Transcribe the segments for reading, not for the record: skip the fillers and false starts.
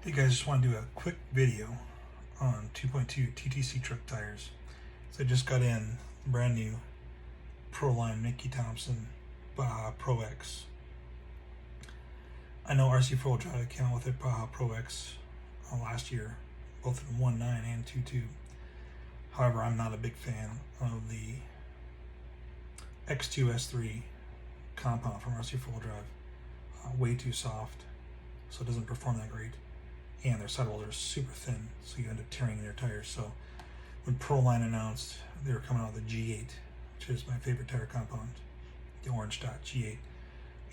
Hey guys, just want to do a quick video on 2.2 TTC truck tires. So I just got in brand new Proline Mickey Thompson Baja Pro X. I know RC 4-wheel drive came out with their Baja Pro X last year, both in 1.9 and 2.2. However, I'm not a big fan of the X2 S3 compound from RC 4-wheel drive. Way too soft, so it doesn't perform that great. And their sidewalls are super thin, so you end up tearing their tires. So when Proline announced they were coming out with the G8, which is my favorite tire compound, the orange dot G8,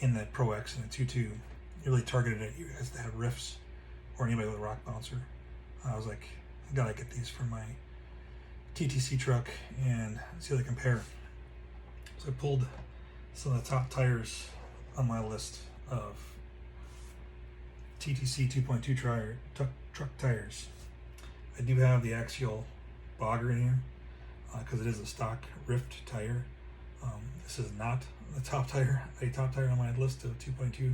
in the Pro X and the 2.2, it really targeted at you guys that have riffs or anybody with a rock bouncer. I was like, I gotta get these for my TTC truck and see how they compare. So I pulled some of the top tires on my list of TTC 2.2 truck tires. I do have the axial bogger in here because it is a stock rift tire. This is not a top tire on my list of 2.2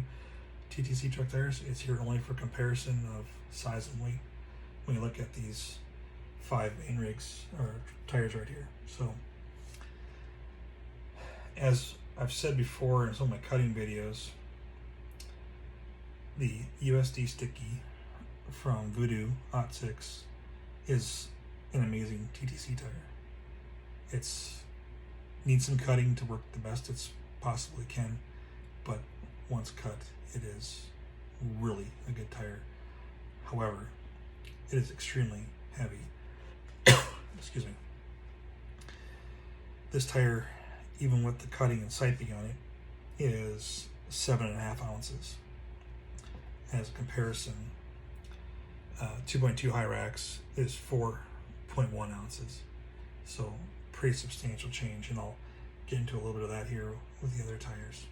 TTC truck tires. It's here only for comparison of size and weight when you look at these 5 main rigs or tires right here. So as I've said before in some of my cutting videos, the USD sticky from Voodoo Hot 6 is an amazing TTC tire. It's needs some cutting to work the best it's possibly can, but once cut, it is really a good tire. However, it is extremely heavy. Excuse me. This tire, even with the cutting and siping on it, is 7.5 ounces. As a comparison, 2.2 Hyrax is 4.1 ounces. So pretty substantial change, and I'll get into a little bit of that here with the other tires.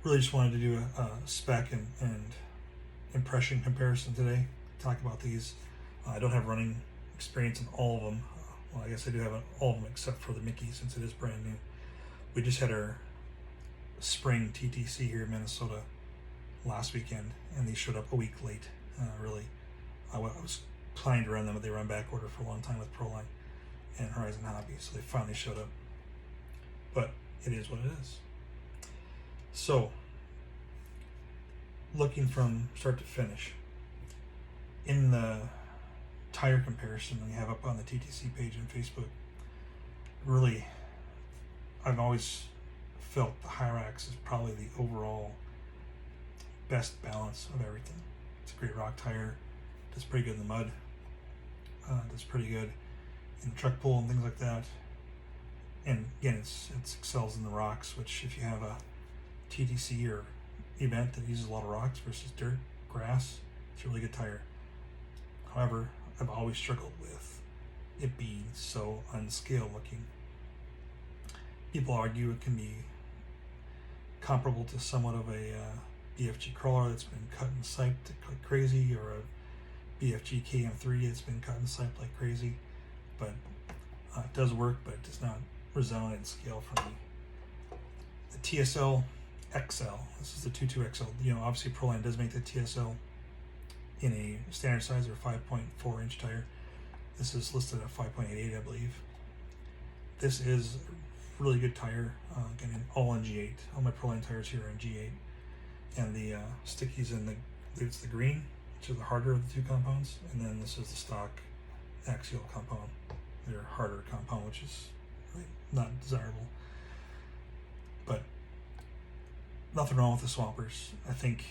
Really just wanted to do a spec and impression comparison today. Talk about these. I don't have running experience in all of them. Well, I guess I do have all of them except for the Mickey, since it is brand new. We just had our spring TTC here in Minnesota last weekend, and these showed up a week late. Really, I was planning to run them, but they were on back order for a long time with Proline and Horizon Hobby, so they finally showed up. But it is what it is. So, looking from start to finish, in the tire comparison we have up on the TTC page on Facebook, really, I've always felt the Hyrax is probably the overall best balance of everything. It's a great rock tire, does pretty good in the mud, does pretty good in the truck pull and things like that. And again, it excels in the rocks, which if you have a TTC or event that uses a lot of rocks versus dirt, grass, it's a really good tire. However, I've always struggled with it being so unscale looking. People argue it can be comparable to somewhat of a BFG crawler that's been cut and siped like crazy, or a BFG KM3 that's been cut and siped like crazy. But it does work, but it does not resound and scale for me. The TSL XL, this is the 2.2 XL. You know, obviously Proline does make the TSL in a standard size or 5.4 inch tire. This is listed at 5.88, I believe. This is a really good tire. Again, all in G8. All my Proline tires here are in G8. And the stickies in it's the green, which is the harder of the two compounds, and then this is the stock axial compound, their harder compound, which is really not desirable. But nothing wrong with the swampers. I think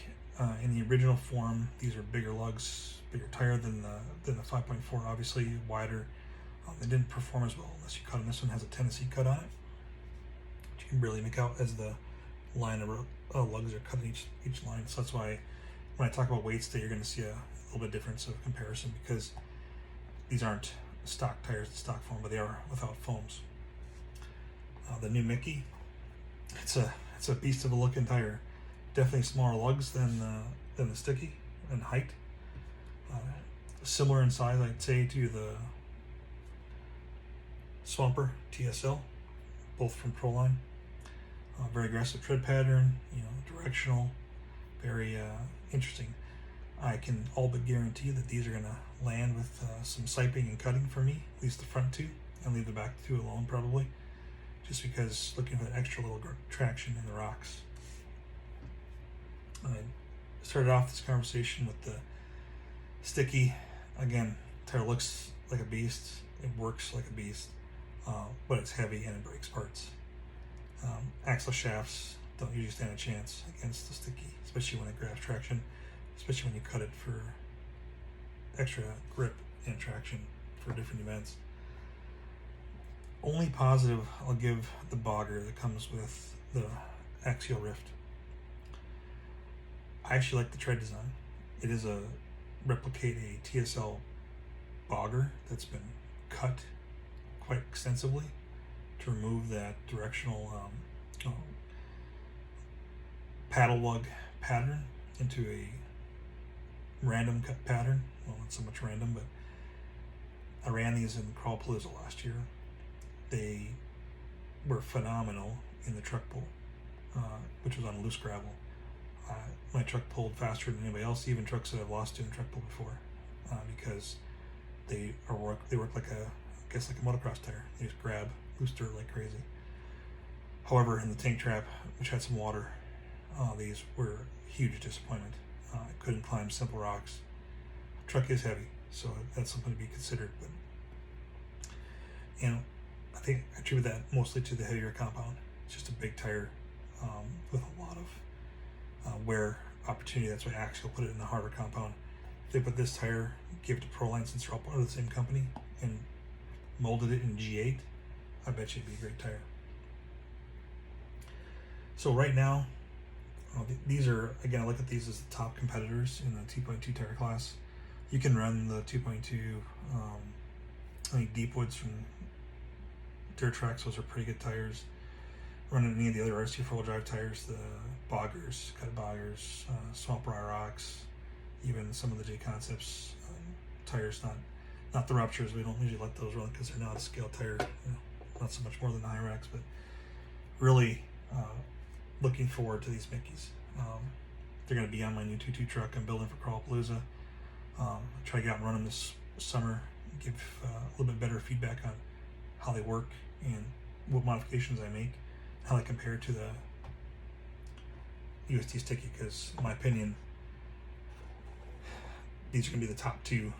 in the original form, these are bigger lugs, bigger tire than the 5.4, obviously wider. They didn't perform as well unless you cut them. This one has a Tennessee cut on it, which you can barely make out as the line of lugs are cut in each line. So that's why when I talk about weights today, you're going to see a little bit difference of comparison, because these aren't stock tires in stock form, but they are without foams. The new Mickey, it's a beast of a looking tire. Definitely smaller lugs than the sticky in height. Similar in size, I'd say, to the Swamper TSL, both from Proline. Very aggressive tread pattern, you know, directional, very interesting. I can all but guarantee that these are going to land with some siping and cutting for me, at least the front two, and leave the back two alone probably, just because looking for that extra little traction in the rocks. I started off this conversation with the sticky. Again, tire looks like a beast, it works like a beast, but it's heavy and it breaks parts. Axle shafts don't usually stand a chance against the sticky, especially when it grabs traction, especially when you cut it for extra grip and traction for different events. Only positive I'll give the bogger that comes with the axial rift. I actually like the tread design. It is replicate a TSL bogger that's been cut quite extensively to remove that directional paddle lug pattern into a random cut pattern. Well, not so much random, but I ran these in Crawlpalooza last year. They were phenomenal in the truck pull, which was on loose gravel. My truck pulled faster than anybody else, even trucks that I've lost to in truck pull before, because they work like a motocross tire. They just grab loose dirt like crazy. However, in the tank trap, which had some water, these were a huge disappointment. I couldn't climb simple rocks. The truck is heavy, so that's something to be considered. But I think I attribute that mostly to the heavier compound. It's just a big tire with a lot of wear opportunity. That's why Axial put it in the harder compound. If they put this tire, give it to Proline since they're all part of the same company, and molded it in G8, I bet you it'd be a great tire. So right now, these are, again, I look at these as the top competitors in the 2.2 tire class. You can run the 2.2, I think Deepwoods from Dirt Tracks, those are pretty good tires. Running any of the other RC 4-wheel drive tires, the boggers, cut boggers, Swamp Rye Rocks, even some of the J Concepts tires, not the Ruptures. We don't usually let those run because they're not a scale tire, not so much more than the Hyrax, but really looking forward to these Mickeys. They're going to be on my new 2.2 truck I'm building for Crawlpalooza. Try to get out and run them this summer, give a little bit better feedback on how they work and what modifications I make, how they compare to the UST Sticky, because in my opinion, these are going to be the top two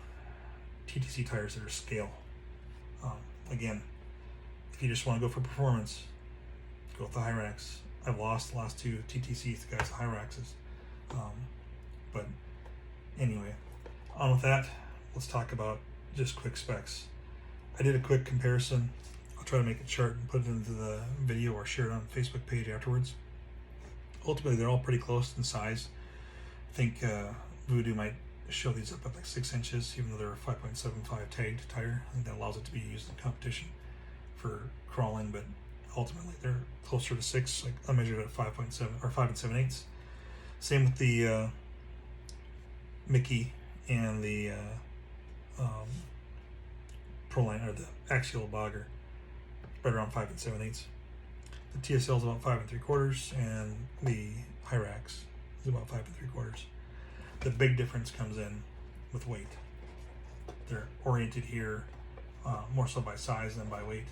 TTC tires that are scale. Again, if you just want to go for performance, go with the Hyrax. I've lost the last two TTCs, the guys, the Hyraxes. But anyway, on with that, let's talk about just quick specs. I did a quick comparison. I'll try to make it short and put it into the video or share it on the Facebook page afterwards. Ultimately, they're all pretty close in size. I think Voodoo might show these up at like 6 inches, even though they're a 5.75 tagged tire. I think that allows it to be used in competition for crawling, but ultimately they're closer to 6. Like I measured at 5.7 or 5 7/8. Same with the Mickey and the Proline, or the Axial Bogger, right around 5 7/8. The TSL is about 5 3/4, and the Hyrax is about 5 3/4. The big difference comes in with weight. They're oriented here more so by size than by weight,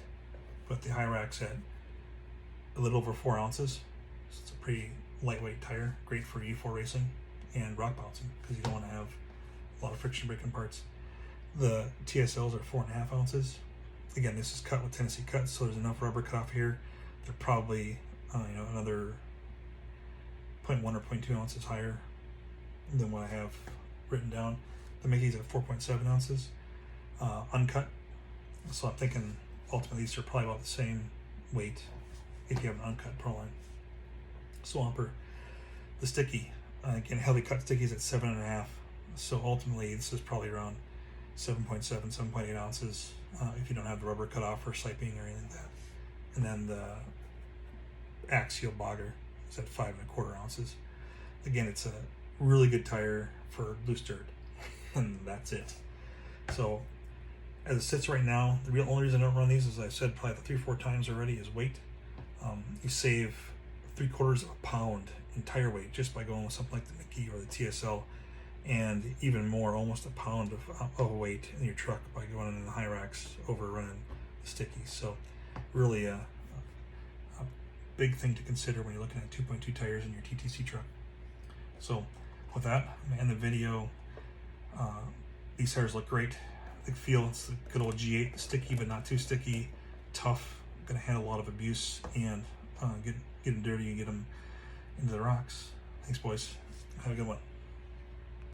but the Hyrax at a little over 4 ounces, so it's a pretty lightweight tire, great for U4 racing and rock bouncing because you don't want to have a lot of friction breaking parts. The TSLs are 4.5 ounces. Again, this is cut with Tennessee cuts, so there's enough rubber cut off here. They're probably another 0.1 or 0.2 ounces higher than what I have written down. The Mickey's at 4.7 ounces, uncut. So I'm thinking ultimately these are probably about the same weight if you have an uncut Proline. Swamper, the Sticky, again, heavy cut Sticky's at 7.5. So ultimately this is probably around 7.7, 7.8 ounces if you don't have the rubber cut off or siping or anything like that. And then the Axial Bogger is at 5 1/4 ounces. Again, it's a really good tire for loose dirt, and that's it. So as it sits right now, the only reason I don't run these, as I've said probably 3 or 4 times already, is weight. You save 3/4 of a pound in tire weight just by going with something like the Mickey or the TSL and even more, almost a pound of weight in your truck by going in the high racks over running the stickies. So really a big thing to consider when you're looking at 2.2 tires in your TTC truck. So with that, I'm gonna end the video. These tires look great. They feel it's the good old G8, sticky but not too sticky, tough, gonna handle a lot of abuse and get them dirty and get them into the rocks. Thanks, boys. Have a good one.